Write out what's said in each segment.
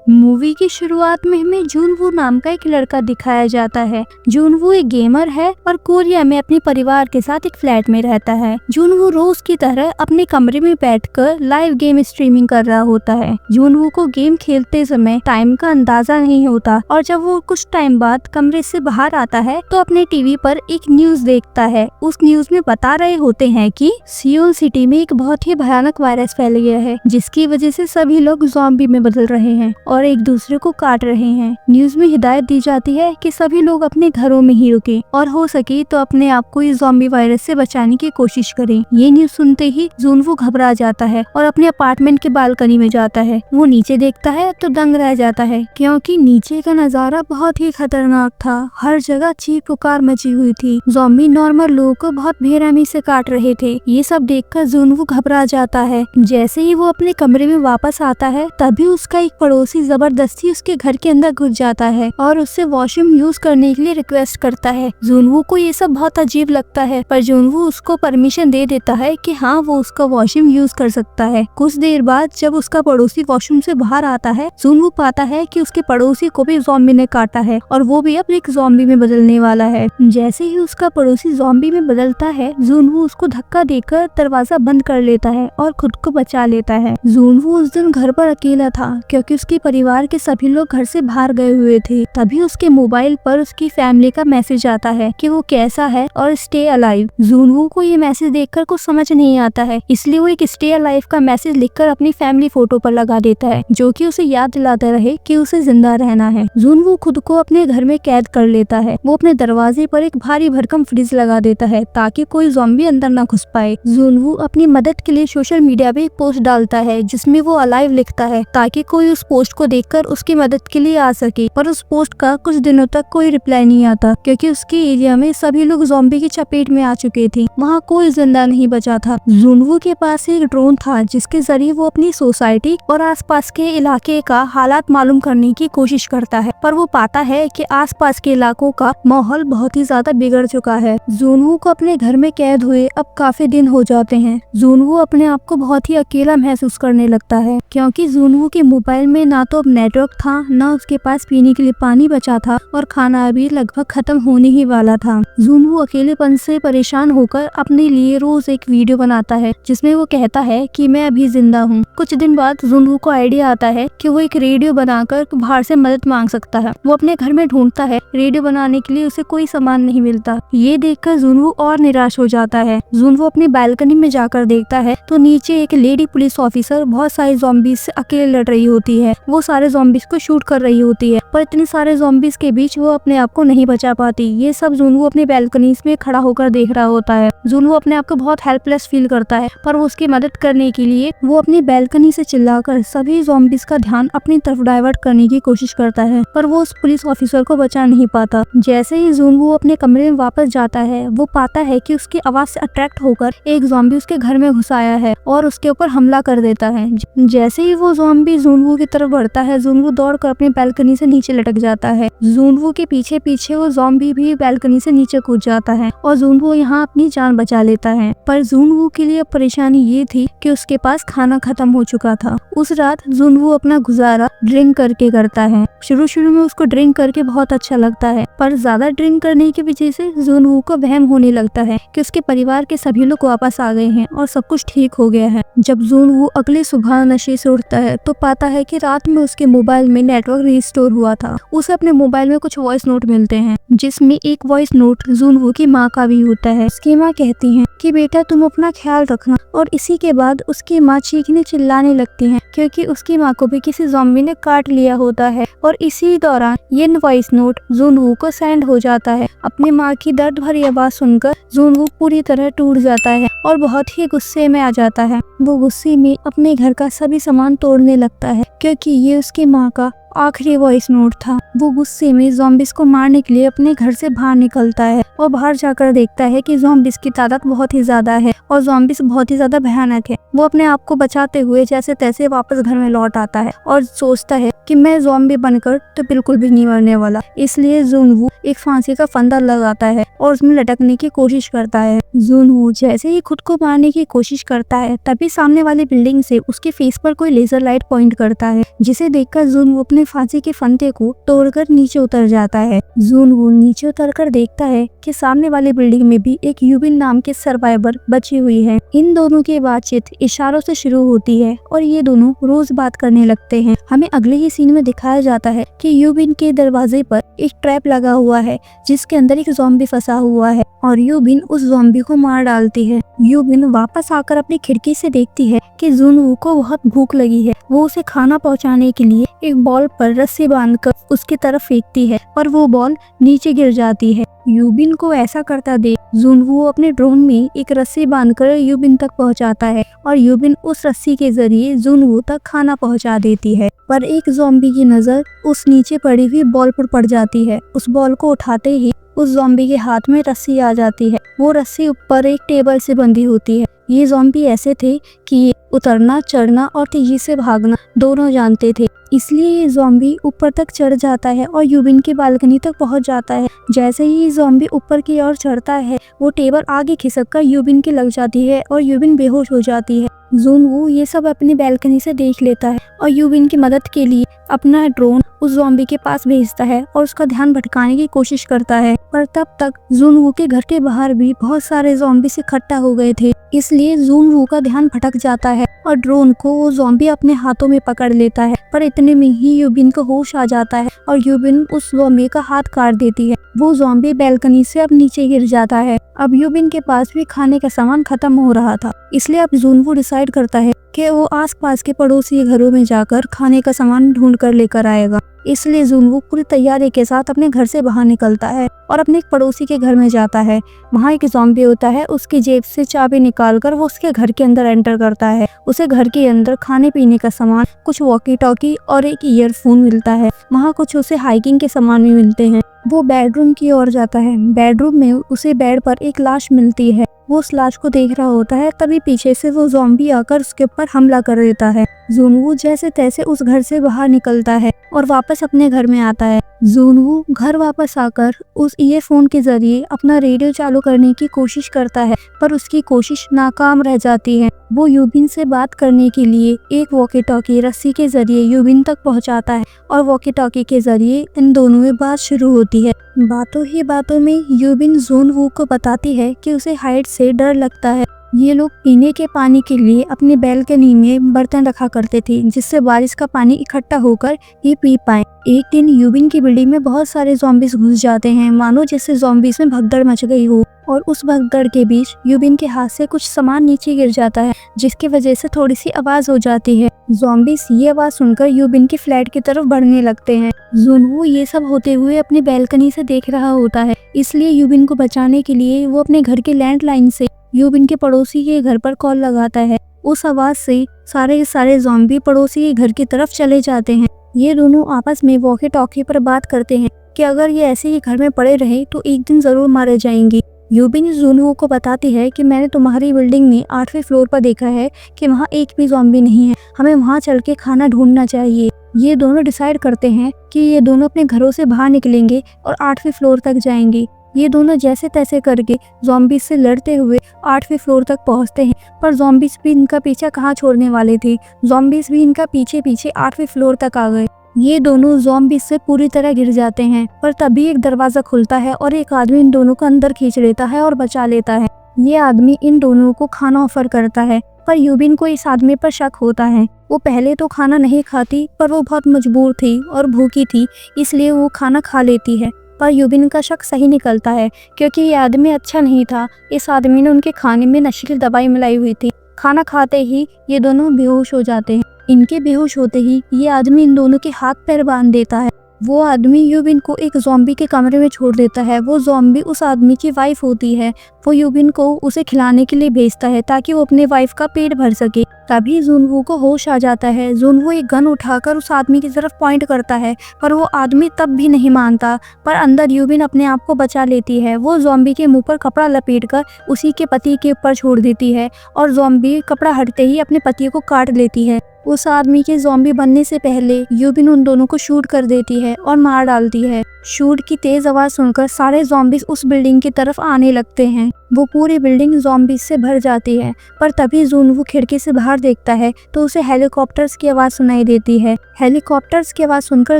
Movie की शुरुआत में हमें जुनवू नाम का एक लड़का दिखाया जाता है। जुनवू एक गेमर है और कोरिया में अपने परिवार के साथ एक फ्लैट में रहता है। जुनवू रोज की तरह अपने कमरे में बैठकर लाइव गेम स्ट्रीमिंग कर रहा होता है। जुनवू को गेम खेलते समय टाइम का अंदाजा नहीं होता और जब वो कुछ टाइम बाद कमरे से बाहर आता है तो अपने टीवी पर एक न्यूज देखता है। उस न्यूज में बता रहे होते हैं कि सियोल सिटी में एक बहुत ही भयानक वायरस फैल गया है, जिसकी वजह से सभी लोग ज़ॉम्बी में बदल रहे हैं और एक दूसरे को काट रहे हैं। न्यूज में हिदायत दी जाती है कि सभी लोग अपने घरों में ही रुकें और हो सके तो अपने आप को इस ज़ॉम्बी वायरस से बचाने की कोशिश करें। ये न्यूज सुनते ही जुनवू घबरा जाता है और अपने अपार्टमेंट के बालकनी में जाता है। वो नीचे देखता है तो दंग रह जाता है, क्योंकि नीचे का नजारा बहुत ही खतरनाक था। हर जगह चीख पुकार मची हुई थी। ज़ॉम्बी नॉर्मल लोगों को बहुत बेरहमी से काट रहे थे। ये सब देखकर जुनवू घबरा जाता है। जैसे ही वो अपने कमरे में वापस आता है तभी उसका एक पड़ोसी जबरदस्ती उसके घर के अंदर घुस जाता है और उससे वॉशरूम यूज करने के लिए रिक्वेस्ट करता है। जुनवू को ये सब बहुत अजीब लगता है, पर जुनवू उसको परमिशन दे देता है कि हाँ वो उसका वॉशरूम यूज कर सकता है। कुछ देर बाद जब उसका पड़ोसी वॉशरूम से बाहर आता है, जुनवू पाता है कि उसके पड़ोसी को भी ज़ॉम्बी ने काटा है और वो भी अब एक ज़ॉम्बी में बदलने वाला है। जैसे ही उसका पड़ोसी ज़ॉम्बी में बदलता है, जुनवू उसको धक्का देकर दरवाजा बंद कर लेता है और खुद को बचा लेता है। जुनवू उस दिन घर पर अकेला था क्योंकि उसके परिवार के सभी लोग घर से बाहर गए हुए थे। तभी उसके मोबाइल पर उसकी फैमिली का मैसेज आता है कि वो कैसा है और स्टे अलाइव। जुनवू को ये मैसेज देखकर कुछ समझ नहीं आता है, इसलिए वो एक स्टे अलाइव का मैसेज लिखकर अपनी फैमिली फोटो पर लगा देता है, जो कि उसे याद दिलाता रहे कि उसे जिंदा रहना है। जुनवू खुद को अपने घर में कैद कर लेता है। वो अपने दरवाजे पर एक भारी भरकम फ्रिज लगा देता है ताकि कोई ज़ॉम्बी अंदर न घुस पाए। जुनवू अपनी मदद के लिए सोशल मीडिया पे एक पोस्ट डालता है जिसमें वो अलाइव लिखता है ताकि कोई उस पोस्ट को देखकर उसकी मदद के लिए आ सके। पर उस पोस्ट का कुछ दिनों तक कोई रिप्लाई नहीं आता क्योंकि उसके एरिया में सभी लोग ज़ॉम्बी की चपेट में आ चुके थे। वहाँ कोई जिंदा नहीं बचा था। जुनवू के पास एक ड्रोन था जिसके जरिए वो अपनी सोसाइटी और आसपास के इलाके का हालात मालूम करने की कोशिश करता है, पर वो पाता है कि आसपास के इलाकों का माहौल बहुत ही ज्यादा बिगड़ चुका है। जुनवू को अपने घर में कैद हुए अब काफी दिन हो जाते हैं। जुनवू अपने आप को बहुत ही अकेला महसूस करने लगता है क्योंकि जुनवू के मोबाइल में ना तो अब नेटवर्क था, ना उसके पास पीने के लिए पानी बचा था और खाना भी लगभग खत्म होने ही वाला था। जुनवू अकेलेपन से परेशान होकर अपने लिए रोज एक वीडियो बनाता है जिसमें वो कहता है कि मैं अभी जिंदा हूँ। कुछ दिन बाद जुनवू को आइडिया आता है कि वो एक रेडियो बनाकर बाहर से मदद मांग सकता है। वो अपने घर में ढूंढता है, रेडियो बनाने के लिए उसे कोई सामान नहीं मिलता। ये देखकर जुनवू और निराश हो जाता है। जुनवू अपनी बालकनी में जाकर देखता है तो नीचे एक लेडी पुलिस ऑफिसर बहुत सारे ज़ॉम्बीज से अकेले लड़ रही होती है। वो सारे ज़ॉम्बीज को शूट कर रही होती है, पर इतने सारे ज़ॉम्बीज के बीच वो अपने आप को नहीं बचा पाती। ये सब जुनवू अपनी बालकनी में खड़ा होकर देख रहा होता है। जुनवू अपने आप को बहुत हेल्पलेस फील करता है, पर वो उसकी मदद करने के लिए वो अपनी बालकनी से चिल्लाकर सभी ज़ॉम्बीज का ध्यान अपनी तरफ डाइवर्ट करने की कोशिश करता है, पर वो उस पुलिस ऑफिसर को बचा नहीं पाता। जैसे ही जुनवू अपने कमरे में वापस जाता है, वो पाता है कि उसकी आवाज से अट्रैक्ट होकर एक ज़ॉम्बी उसके घर में घुस आया है और उसके ऊपर हमला कर देता है। जैसे ही वो ज़ॉम्बी जुनवू की तरफ बढ़ता है, जुनवू दौड़कर अपनी बालकनी से नीचे लटक जाता है। जुनवू के पीछे पीछे वो ज़ॉम्बी भी बालकनी से नीचे कूद जाता है और जुनवू यहाँ अपनी जान बचा लेता है। पर जुनवू के लिए परेशानी ये थी कि उसके पास खाना खत्म हो चुका था। उस रात जुनवू अपना गुजारा ड्रिंक करके करता है। शुरू में उसको ड्रिंक करके बहुत अच्छा लगता है, पर ज्यादा ड्रिंक करने की वजह से जुनवू को वहम होने लगता है कि उसके परिवार के सभी लोग वापस आ गए हैं और सब कुछ ठीक हो गया है। जब जुनवू अगले सुबह नशे से उठता है तो पाता है कि रात में उसके मोबाइल में नेटवर्क रिस्टोर हुआ था। उसे अपने मोबाइल में कुछ वॉइस नोट मिलते हैं जिसमें एक वॉइस नोट जुनवू की माँ का भी होता है। उसकी माँ कहती है कि बेटा तुम अपना ख्याल रखना, और इसी के बाद उसकी माँ चीखने चिल्लाने लगती है क्योंकि उसकी माँ को भी किसी ज़ॉम्बी ने काट लिया होता है। और इसी दौरान ये वॉइस नोट जुनवू को सेंड हो जाता है। अपनी माँ की दर्द भरी आवाज सुनकर जुनवू पूरी तरह टूट जाता है और बहुत ही गुस्से में आ जाता है। वो गुस्से में अपने घर का सभी सामान तोड़ने लगता है क्योंकि ये उसकी माँ का आखिरी वॉइस नोट था। वो गुस्से में ज़ॉम्बिस को मारने के लिए अपने घर से बाहर निकलता है और बाहर जाकर देखता है कि ज़ॉम्बिस की तादाद बहुत ही ज्यादा है और ज़ॉम्बिस बहुत ही ज्यादा भयानक है। वो अपने आप को बचाते हुए जैसे तैसे वापस घर में लौट आता है और सोचता है कि मैं ज़ॉम्बी बनकर तो बिल्कुल भी नहीं मरने वाला। इसलिए जुनवू एक फांसी का फंदा लगाता है और उसमें लटकने की कोशिश करता है। जुनवू जैसे ही खुद को मारने की कोशिश करता है तभी सामने वाली बिल्डिंग से उसके फेस पर कोई लेजर लाइट पॉइंट करता है, जिसे देखकर जुनवू अपने फांसी के फंदे को तोड़कर नीचे उतर जाता है। जुनवू नीचे उतरकर देखता है कि सामने वाली बिल्डिंग में भी एक यूबिन नाम के सर्वाइवर बची हुई है। इन दोनों की बातचीत इशारों से शुरू होती है और ये दोनों रोज बात करने लगते हैं। हमें अगले ही सीन में दिखाया जाता है कि यूबिन के दरवाजे पर एक ट्रैप लगा हुआ है जिसके अंदर एक ज़ॉम्बी फंसा हुआ है और यूबिन उस ज़ॉम्बी को मार डालती है। यूबिन वापस आकर अपनी खिड़की से देखती है कि जुनवू को बहुत भूख लगी है। वो उसे खाना पहुंचाने के लिए एक बॉल पर रस्सी बांधकर उसकी तरफ फेंकती है और वो बॉल नीचे गिर जाती है। यूबिन को ऐसा करता देख जुनवू अपने ड्रोन में एक रस्सी बांधकर यूबिन तक पहुंचाता है और यूबिन उस रस्सी के जरिए जुनवू तक खाना पहुंचा देती है। पर एक ज़ॉम्बी की नजर उस नीचे पड़ी हुई बॉल पर पड़ जाती है। उस बॉल को उठाते ही उस ज़ॉम्बी के हाथ में रस्सी आ जाती है। वो रस्सी ऊपर एक टेबल से बंधी होती है। ये ज़ॉम्बी ऐसे थे कि ये उतरना, चढ़ना और तेजी से भागना दोनों जानते थे, इसलिए ये ज़ॉम्बी ऊपर तक चढ़ जाता है और यूबिन की बालकनी तक पहुंच जाता है। जैसे ही ज़ॉम्बी ऊपर की ओर चढ़ता है वो टेबल आगे खिसककर यूबिन के लग जाती है और यूबिन बेहोश हो जाती है। जुनवू ये सब अपनी बालकनी से देख लेता है और यूबिन की मदद के लिए अपना ड्रोन उस ज़ॉम्बी के पास भेजता है और उसका ध्यान भटकाने की कोशिश करता है। पर तब तक जुनवू के घर के बाहर भी बहुत सारे ज़ॉम्बी इकट्ठा हो गए थे, इसलिए जुनवू का ध्यान भटक जाता है और ड्रोन को वो ज़ॉम्बी अपने हाथों में पकड़ लेता है। पर इतने में ही यूबिन को होश आ जाता है और यूबिन उस ज़ॉम्बी का हाथ काट देती है। वो ज़ॉम्बी बालकनी से अब नीचे गिर जाता है। अब यूबिन के पास भी खाने का सामान खत्म हो रहा था, इसलिए अब जुनवू डिसाइड करता है कि वो आसपास के पड़ोसी घरों में जाकर खाने का सामान ढूंढ कर लेकर आएगा। इसलिए जुनवू पूरी तैयारी के साथ अपने घर से बाहर निकलता है और अपने एक पड़ोसी के घर में जाता है। वहाँ एक ज़ॉम्बी होता है, उसकी जेब से चाबी निकालकर वो उसके घर के अंदर एंटर करता है। उसे घर के अंदर खाने पीने का सामान, कुछ वॉकी टॉकी और एक ईयरफोन मिलता है। वहाँ कुछ उसे हाइकिंग के सामान भी मिलते हैं। वो बेडरूम की ओर जाता है। बेडरूम में उसे बेड पर एक लाश मिलती है। वो उस लाश को देख रहा होता है, तभी पीछे से वो ज़ॉम्बी आकर उसके ऊपर हमला कर देता है। जुनवू जैसे तैसे उस घर से बाहर निकलता है और वापस अपने घर में आता है। जुनवू घर वापस आकर उस ईयरफोन के जरिए अपना रेडियो चालू करने की कोशिश करता है, पर उसकी कोशिश नाकाम रह जाती है। वो यूबिन से बात करने के लिए एक वॉकी टॉकी रस्सी के जरिए यूबिन तक पहुंचाता है और वॉकी टॉकी के जरिए इन दोनों में बात शुरू होती है। बातों ही बातों में यूबिन जुनवू को बताती है कि उसे हाइट से डर लगता है। ये लोग पीने के पानी के लिए अपनी बैल्कनी में बर्तन रखा करते थे, जिससे बारिश का पानी इकट्ठा होकर ये पी पाए। एक दिन यूबिन की बिल्डिंग में बहुत सारे ज़ॉम्बीज़ घुस जाते हैं, मानो जैसे ज़ॉम्बीज़ में भगदड़ मच गई हो। और उस भगदड़ के बीच यूबिन के हाथ से कुछ सामान नीचे गिर जाता है, जिसकी वजह से थोड़ी सी आवाज हो जाती है। ज़ॉम्बीज़ ये आवाज सुनकर यूबिन के फ्लैट की तरफ बढ़ने लगते हैं। जुनवू ये सब होते हुए अपनी बैल्कनी से देख रहा होता है, इसलिए यूबिन को बचाने के लिए वो अपने घर के लैंडलाइन से यूबिन के पड़ोसी के घर पर कॉल लगाता है। उस आवाज से सारे ज़ॉम्बी पड़ोसी के घर की तरफ चले जाते हैं। ये दोनों आपस में वॉकी टॉकी पर बात करते हैं कि अगर ये ऐसे ही घर में पड़े रहे तो एक दिन जरूर मारे जाएंगे। यूबिन जुनवू को बताती है कि मैंने तुम्हारी बिल्डिंग में 8वें फ्लोर पर देखा है कि वहाँ एक भी ज़ॉम्बी नहीं है, हमें वहाँ चल के खाना ढूंढना चाहिए। ये दोनों डिसाइड करते हैं कि ये दोनों अपने घरों से बाहर निकलेंगे और 8वें फ्लोर तक जाएंगे। ये दोनों जैसे तैसे करके ज़ॉम्बीज़ से लड़ते हुए 8वें फ्लोर तक पहुंचते हैं, पर ज़ॉम्बीज़ भी इनका पीछा कहाँ छोड़ने वाले थे। ज़ॉम्बीज़ भी इनका पीछे 8वें फ्लोर तक आ गए। ये दोनों ज़ॉम्बीज़ से पूरी तरह गिर जाते हैं, पर तभी एक दरवाज़ा खुलता है और एक आदमी इन दोनों को अंदर खींच लेता है और बचा लेता है। ये आदमी इन दोनों को खाना ऑफर करता है, पर यूबिन को इस आदमी पर शक होता है। वो पहले तो खाना नहीं खाती, पर वो बहुत मजबूर थी और भूखी थी, इसलिए वो खाना खा लेती है। पर यूबिन का शक सही निकलता है, क्योंकि ये आदमी अच्छा नहीं था। इस आदमी ने उनके खाने में नशीली दवाई मिलाई हुई थी। खाना खाते ही ये दोनों बेहोश हो जाते हैं। इनके बेहोश होते ही ये आदमी इन दोनों के हाथ पैर बांध देता है। वो आदमी यूबिन को एक ज़ॉम्बी के कमरे में छोड़ देता है। वो ज़ॉम्बी उस आदमी की वाइफ होती है। वो यूबिन को उसे खिलाने के लिए भेजता है ताकि वो अपने वाइफ का पेट भर सके। तभी जुनवू को होश आ जाता है। जुनवू एक गन उठाकर उस आदमी की तरफ पॉइंट करता है, पर वो आदमी तब भी नहीं मानता। पर अंदर यूबिन अपने आप को बचा लेती है। वो ज़ॉम्बी के मुंह पर कपड़ा लपेटकर उसी के पति के ऊपर छोड़ देती है और ज़ॉम्बी कपड़ा हटते ही अपने पति को काट लेती है। उस आदमी के ज़ॉम्बी बनने से पहले यूबिन उन दोनों को शूट कर देती है और मार डालती है। शूट की तेज आवाज सुनकर सारे ज़ॉम्बीज उस बिल्डिंग की तरफ आने लगते हैं। वो पूरी बिल्डिंग ज़ॉम्बीज से भर जाती है। पर तभी जुनवू खिड़की से बाहर देखता है तो उसे हेलीकॉप्टर्स की आवाज सुनाई देती है। हेलीकॉप्टर्स की आवाज सुनकर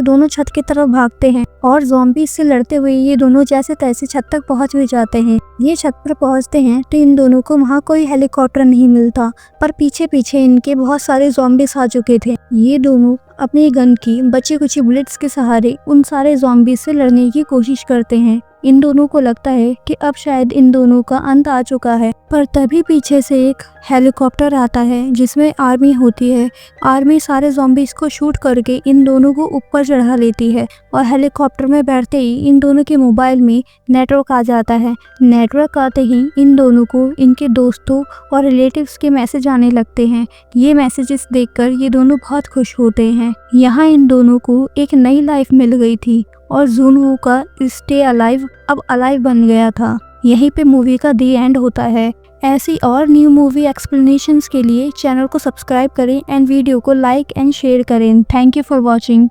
दोनों छत की तरफ भागते हैं और ज़ॉम्बीज से लड़ते हुए ये दोनों जैसे तैसे छत तक पहुंच भी जाते हैं। ये छत पर पहुंचते हैं तो इन दोनों को वहाँ कोई हेलीकॉप्टर नहीं मिलता, पर पीछे पीछे इनके बहुत सारे ज़ॉम्बीज आ चुके थे। ये दोनों अपनी गन की बची कुची बुलेट्स के सहारे उन सारे ज़ॉम्बीज से लड़ने की कोशिश करते हैं। इन दोनों को लगता है कि अब शायद इन दोनों का अंत आ चुका है, पर तभी पीछे से एक हेलीकॉप्टर आता है जिसमें आर्मी होती है। आर्मी सारे ज़ॉम्बीज को शूट करके इन दोनों को ऊपर चढ़ा लेती है और हेलीकॉप्टर में बैठते ही इन दोनों के मोबाइल में नेटवर्क आ जाता है। नेटवर्क आते ही इन दोनों को इनके दोस्तों और रिलेटिव्स के मैसेज आने लगते हैं। ये मैसेजेस देखकर ये दोनों बहुत खुश होते हैं। यहाँ इन दोनों को एक नई लाइफ मिल गई थी और जुनवू का स्टे अलाइव अब अलाइव बन गया था। यहीं पे मूवी का दी एंड होता है। ऐसी और न्यू मूवी एक्सप्लेनेशंस के लिए चैनल को सब्सक्राइब करें एंड वीडियो को लाइक एंड शेयर करें। Thank you for watching.